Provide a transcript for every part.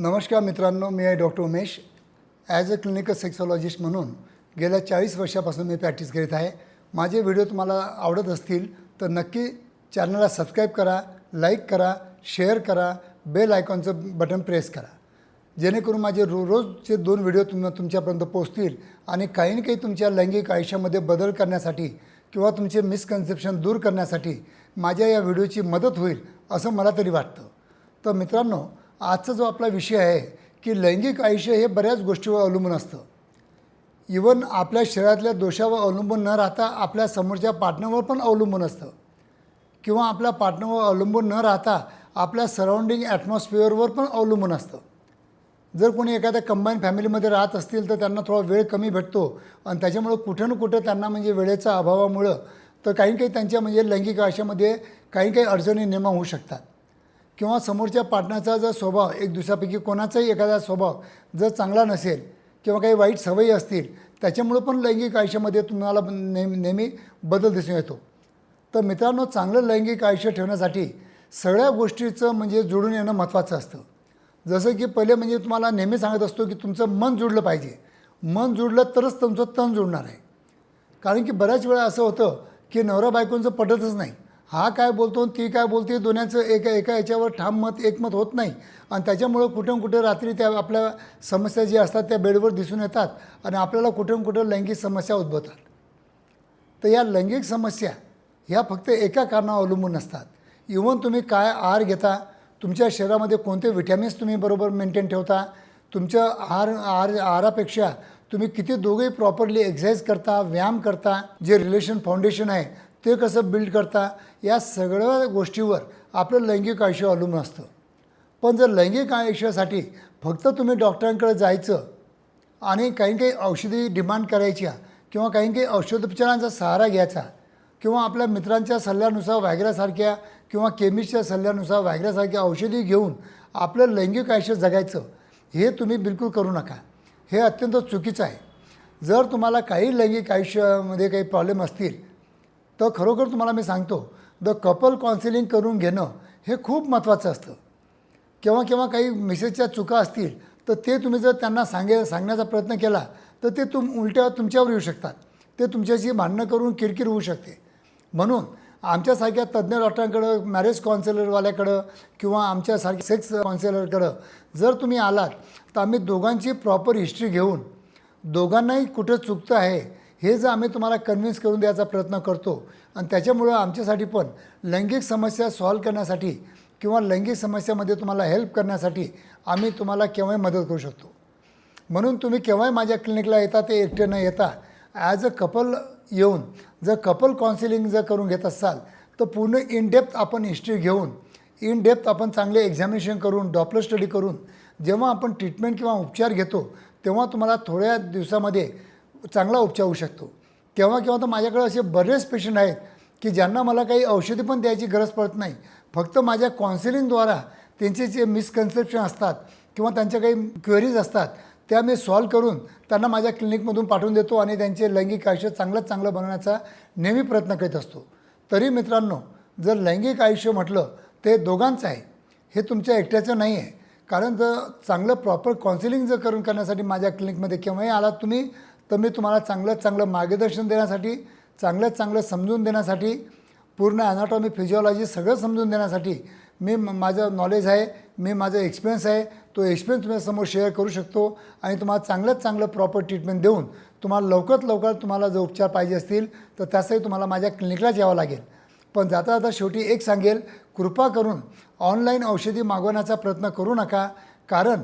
नमस्कार मित्रांनो, मी आहे doctor Umesh. As a clinical sexologist म्हणून गेल्या 40 वर्षापासून मी प्रॅक्टिस करीत आहे. माझे व्हिडिओ तुम्हाला आवडत असतील तर नक्की चॅनलला सबस्क्राईब करा, लाईक करा, शेअर करा, बेल आयकॉनचं बटन प्रेस करा, जेणेकरून माझे रोजचे 2 व्हिडिओ तुमच्यापर्यंत पोहोचतील आणि काही ना काही तुमच्या लैंगिक आयुष्यामध्ये बदल करण्यासाठी किंवा तुमचे मिसकन्सेप्शन दूर करण्यासाठी माझ्या या व्हिडिओची मदत होईल असं मला तरी वाटतं. तर मित्रांनो, आजचा जो आपला विषय आहे की लैंगिक आयुष्य हे बऱ्याच गोष्टीवर अवलंबून असतं. इवन आपल्या शरीरातल्या दोषावर अवलंबून न राहता आपल्या समोरच्या पार्टनरवर पण अवलंबून असतं, किंवा आपल्या पार्टनरवर अवलंबून न राहता आपल्या सराउंडिंग ॲटमॉस्फिअरवर पण अवलंबून असतं. जर कोणी एखाद्या कंबाईन फॅमिलीमध्ये राहत असतील तर त्यांना थोडा वेळ कमी भेटतो आणि त्याच्यामुळं कुठं ना कुठं त्यांना म्हणजे वेळेच्या अभावामुळं तर काही त्यांच्या म्हणजे लैंगिक आयुष्यामध्ये काही अडचणी निर्माण होऊ शकतात. किंवा समोरच्या पार्टनरचा जर स्वभाव एक दुसऱ्यापैकी कोणाचाही एखादा स्वभाव जर चांगला नसेल किंवा काही वाईट सवयी असतील त्याच्यामुळं पण लैंगिक आयुष्यामध्ये तुम्हाला नेहमी बदल दिसून येतो. तर मित्रांनो, चांगलं लैंगिक आयुष्य ठेवण्यासाठी सगळ्या गोष्टीचं म्हणजे जुळून येणं महत्त्वाचं असतं. जसं की पहिले म्हणजे तुम्हाला नेहमी सांगत असतो की तुमचं मन जुळलं पाहिजे. मन जुळलं तरच तुमचं तन जुळणार आहे. कारण की बऱ्याच वेळा असं होतं की नवरा बायकोंचं पटतच नाही. हा काय बोलतो ती काय बोलते, दोन्यांचं एका याच्यावर ठाम एकमत होत नाही आणि त्याच्यामुळं कुठं कुठे रात्री त्या आपल्या समस्या जी असतात त्या बेडवर दिसून येतात आणि आपल्याला कुठं कुठं लैंगिक समस्या उद्भवतात. तर या लैंगिक समस्या ह्या फक्त एका कारणावर अवलंबून नसतात. इव्हन तुम्ही काय आहार घेता, तुमच्या शरीरामध्ये कोणते विटॅमिन्स तुम्ही बरोबर मेंटेन ठेवता, तुमच्या आहारापेक्षा तुम्ही किती दोघेही प्रॉपरली एक्सरसाइज करता, व्यायाम करता, जे रिलेशन फाउंडेशन आहे ते कसं बिल्ड करता, या सगळ्या गोष्टीवर आपलं लैंगिक आयुष्य अवलंबून असतं. पण जर लैंगिक आयुष्यासाठी फक्त तुम्ही डॉक्टरांकडे जायचं आणि काही औषधी डिमांड करायच्या किंवा काही औषधोपचारांचा सहारा घ्यायचा किंवा आपल्या मित्रांच्या सल्ल्यानुसार व्हायग्रासारख्या किंवा केमिस्टच्या सल्ल्यानुसार व्हायग्रासारख्या औषधी घेऊन आपलं लैंगिक आयुष्य जगायचं, हे तुम्ही बिलकुल करू नका. हे अत्यंत चुकीचं आहे. जर तुम्हाला काही लैंगिक आयुष्यामध्ये काही प्रॉब्लेम असतील तर खरोखर तुम्हाला मी सांगतो, द कपल काउन्सिलिंग करून घेणं हे खूप महत्त्वाचं असतं. केव्हा काही मिसेसच्या चुका असतील तर ते तुम्ही जर त्यांना सांगण्याचा प्रयत्न केला तर ते उलट्या तुमच्यावर येऊ शकतात. ते तुमच्याशी भांडणं करून किरकिर होऊ शकते. म्हणून आमच्यासारख्या तज्ज्ञ डॉक्टरांकडं, मॅरेज काउन्सिलरवाल्याकडं किंवा आमच्यासारख्या सेक्स काउन्सिलरकडं जर तुम्ही आलात तर आम्ही दोघांची प्रॉपर हिस्ट्री घेऊन दोघांनाही कुठं चुकतं आहे हे जर आम्ही तुम्हाला कन्व्हिन्स करून द्यायचा प्रयत्न करतो आणि त्याच्यामुळं आमच्यासाठी पण लैंगिक समस्या सॉल्व्ह करण्यासाठी किंवा लैंगिक समस्यामध्ये तुम्हाला हेल्प करण्यासाठी आम्ही तुम्हाला केव्हाही मदत करू शकतो. म्हणून तुम्ही केव्हाही माझ्या क्लिनिकला येता ते एकटे न येता ॲज अ कपल येऊन जर कपल काउन्सिलिंग जर करून घेत असाल तर पूर्ण इन डेप्थ आपण हिस्ट्री घेऊन, इन डेप्थ आपण चांगले एक्झामिनेशन करून, डॉपलर स्टडी करून जेव्हा आपण ट्रीटमेंट किंवा उपचार घेतो तेव्हा तुम्हाला थोड्या दिवसामध्ये चांगला उपचार होऊ शकतो. केव्हा तर माझ्याकडे असे बरेच पेशंट आहेत की ज्यांना मला काही औषधी पण द्यायची गरज पडत नाही. फक्त माझ्या काउन्सिलिंगद्वारा त्यांचे जे मिसकन्सेप्शन असतात किंवा त्यांच्या काही क्वेरीज असतात त्या मी सॉल्व्ह करून त्यांना माझ्या क्लिनिकमधून पाठवून देतो आणि त्यांचे लैंगिक आयुष्य चांगलं बनवण्याचा नेहमी प्रयत्न करीत असतो. तरी मित्रांनो, जर लैंगिक आयुष्य म्हटलं ते दोघांचं आहे, हे तुमच्या एकट्याचं नाही आहे. कारण जर चांगलं प्रॉपर काउन्सिलिंग जर करण्यासाठी माझ्या क्लिनिकमध्ये केव्हाही आलात तुम्ही तर मी तुम्हाला चांगलं मार्गदर्शन देण्यासाठी, चांगलं समजून देण्यासाठी, पूर्ण ॲनाटॉमी, फिजिओलॉजी सगळं समजून देण्यासाठी मी माझं नॉलेज आहे, मी माझं एक्सपिरियन्स आहे, तो एक्सपिरियन्स तुमच्यासमोर शेअर करू शकतो आणि तुम्हाला चांगलं प्रॉपर ट्रीटमेंट देऊन तुम्हाला लवकर तुम्हाला जर उपचार पाहिजे असतील तर त्यासाठी तुम्हाला माझ्या क्लिनिकलाच यावं लागेल. पण जाता शेवटी एक सांगेल, कृपा करून ऑनलाईन औषधी मागवण्याचा प्रयत्न करू नका. कारण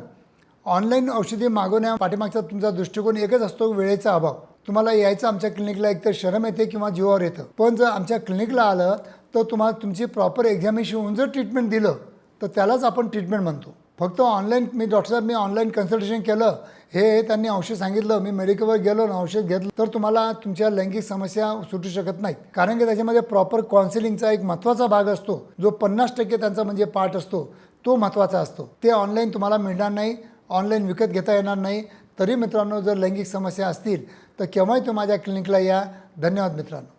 ऑनलाईन औषधी मागवण्या पाठीमागचा तुमचा दृष्टिकोन एकच असतो, वेळेचा अभाव. तुम्हाला यायचं आमच्या क्लिनिकला एकतर शरम येते किंवा जीवावर येतं. पण जर आमच्या क्लिनिकला आलं तर तुम्हाला तुमची प्रॉपर एक्झामिनेशन होऊन जर ट्रीटमेंट दिलं तर त्यालाच आपण ट्रीटमेंट म्हणतो. फक्त ऑनलाईन मी ऑनलाईन कन्सल्टेशन केलं, हे त्यांनी औषध सांगितलं, मी मेडिकलवर गेलो आणि औषध घेतलं तर तुम्हाला तुमच्या लैंगिक समस्या सुटू शकत नाहीत. कारण की त्याच्यामध्ये प्रॉपर काउन्सिलिंगचा एक महत्त्वाचा भाग असतो, जो 50% त्यांचा म्हणजे पार्ट असतो, तो महत्त्वाचा असतो. ते ऑनलाईन तुम्हाला मिळणार नाही, ऑनलाईन विकत घेता येणार नाही. तरी मित्रांनो, जर लैंगिक समस्या असतील तर केव्हाही तुम्ही माझ्या क्लिनिकला या. धन्यवाद मित्रांनो.